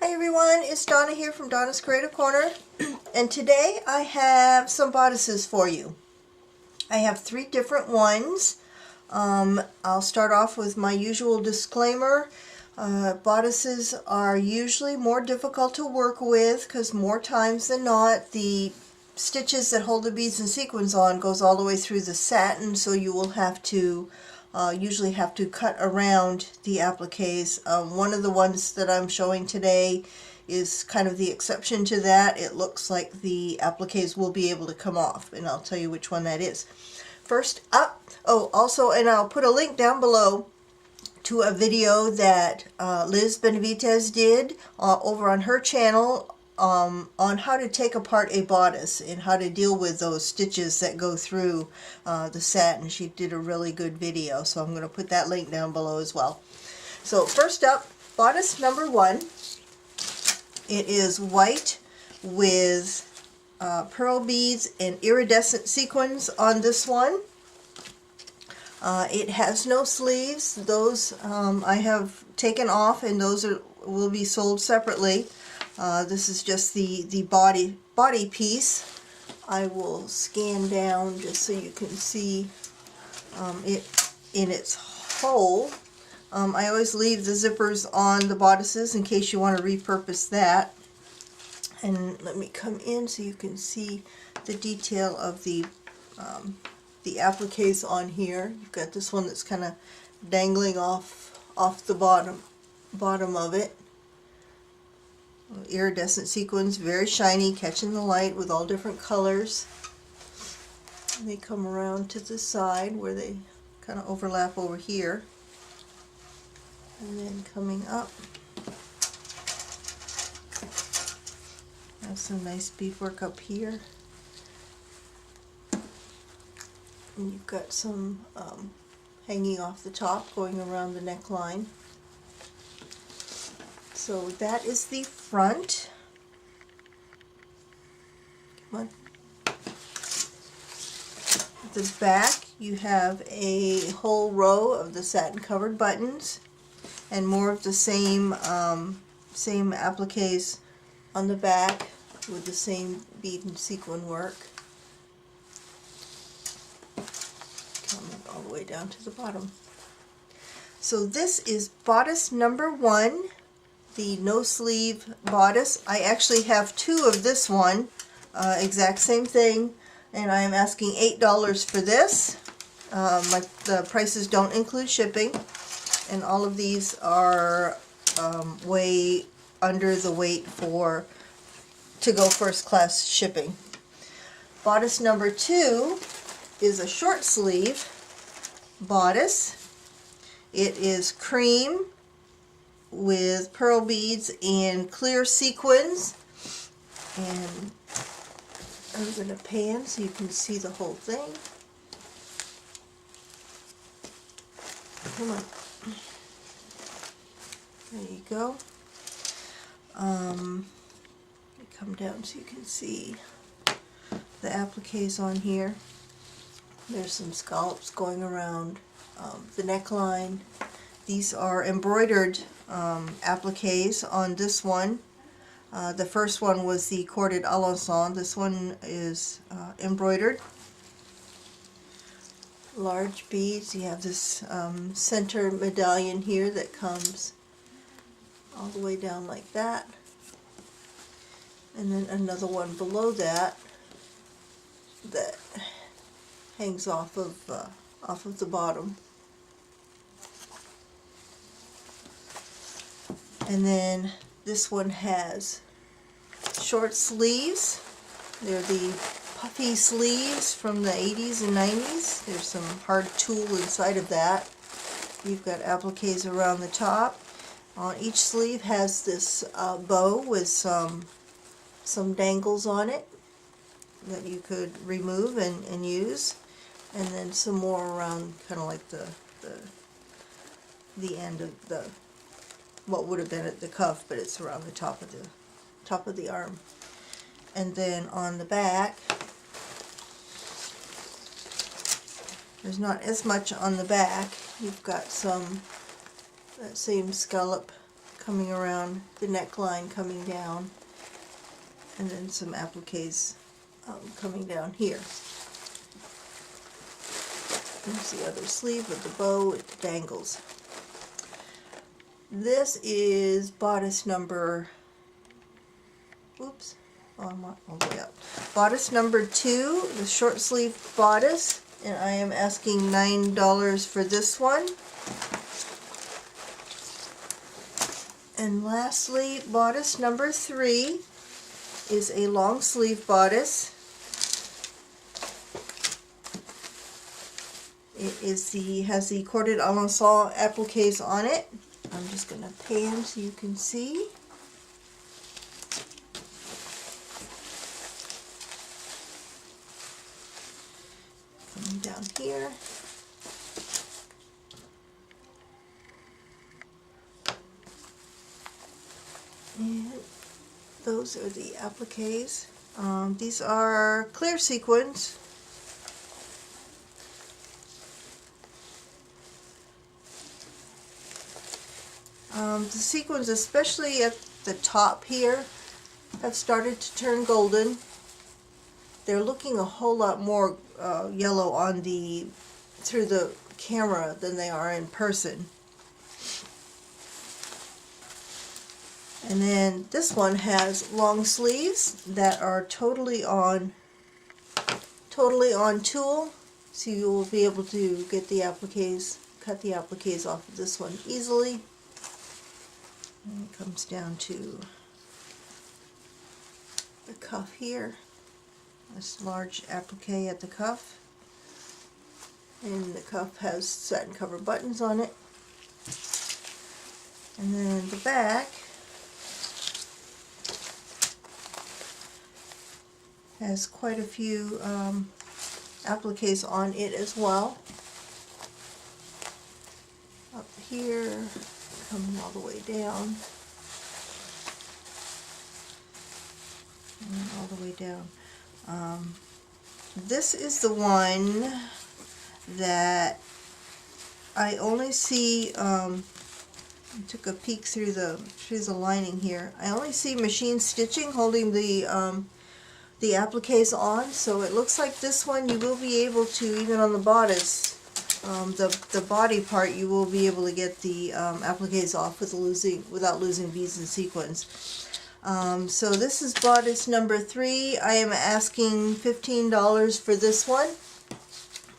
Hi everyone, it's Donna here from Donna's Creative Corner, and today I have some bodices for you. I have 3 different ones. I'll start off with my usual disclaimer. Bodices are usually more difficult to work with because more times than not the stitches that hold the beads and sequins on goes all the way through the satin, so you will have to usually have to cut around the appliques. One of the ones that I'm showing today is kind of the exception to that. It looks like the appliques will be able to come off, and I'll tell you which one that is. First up, also, and I'll put a link down below to a video that Liz Benavides did over on her channel on how to take apart a bodice and how to deal with those stitches that go through the satin. She did a really good video, so I'm going to put that link down below as well. So first up, bodice number 1. It is white with pearl beads and iridescent sequins on this one. It has no sleeves. Those I have taken off, and those will be sold separately. This is just the body piece. I will scan down just so you can see it in its whole. I always leave the zippers on the bodices in case you want to repurpose that. And let me come in so you can see the detail of the appliques on here. You've got this one that's kind of dangling off the bottom of it. Iridescent sequins, very shiny, catching the light with all different colors. And they come around to the side where they kind of overlap over here, and then coming up. Have some nice beadwork up here, and you've got some hanging off the top, going around the neckline. So that is the front. Come on. At the back, you have a whole row of the satin covered buttons and more of the same appliques on the back with the same bead and sequin work, coming all the way down to the bottom. So this is bodice number 1. The no sleeve bodice. I actually have 2 of this one, exact same thing, and I am asking $8 for this. The prices don't include shipping, and all of these are way under the weight to go first class shipping. Bodice number 2 is a short sleeve bodice. It is cream with pearl beads and clear sequins, and I'm going to pan so you can see the whole thing. Come on, there you go. Come down so you can see the appliques on here. There's some scallops going around the neckline. These are embroidered appliques on this one. The first one was the corded alençon. This one is embroidered. Large beads. You have this center medallion here that comes all the way down like that, and then another one below that that hangs off of the bottom. And then this one has short sleeves. They're the puffy sleeves from the 80s and 90s. There's some hard tulle inside of that. You've got appliques around the top. On each sleeve has this bow with some dangles on it that you could remove and use. And then some more around, kind of like the end of the what would have been at the cuff, but it's around the top of the arm. And then on the back, there's not as much on the back. You've got some that same scallop coming around the neckline, coming down, and then some appliques coming down here. Here's the other sleeve with the bow with the dangles. This is bodice number, oops, oh, I'm all the way up. Bodice number 2, the short sleeve bodice, and I am asking $9 for this one. And lastly, bodice number 3 is a long sleeve bodice. It has the corded alençon appliques on it. I'm just going to pan so you can see. Coming down here. And those are the appliques. These are clear sequins. The sequins, especially at the top here, have started to turn golden. They're looking a whole lot more yellow on through the camera than they are in person. And then this one has long sleeves that are totally on tool, so you will be able to get the appliques, cut the appliques off of this one easily. And it comes down to the cuff here. This large applique at the cuff, and the cuff has satin cover buttons on it. And then the back has quite a few appliques on it as well. Up here, coming all the way down, and all the way down. This is the one that I only see, I took a peek through the lining here. I only see machine stitching holding the appliques on, so it looks like this one you will be able to, even on the bodice, the body part, you will be able to get the appliques off without losing beads and sequins. So this is bodice number 3. I am asking $15 for this one.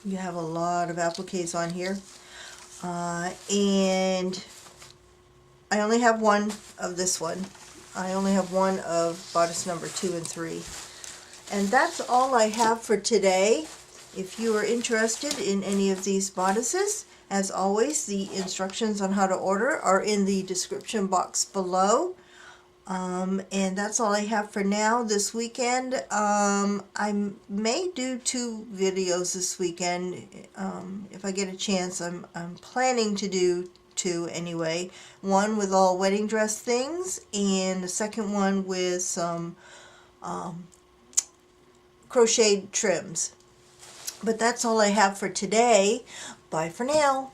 You have a lot of appliques on here. And I only have one of this one. I only have one of bodice number 2 and 3. And that's all I have for today. If you are interested in any of these bodices, as always, the instructions on how to order are in the description box below. And that's all I have for now this weekend. I may do 2 videos this weekend if I get a chance. I'm planning to do 2 anyway. One with all wedding dress things, and the second one with some crocheted trims. But that's all I have for today. Bye for now.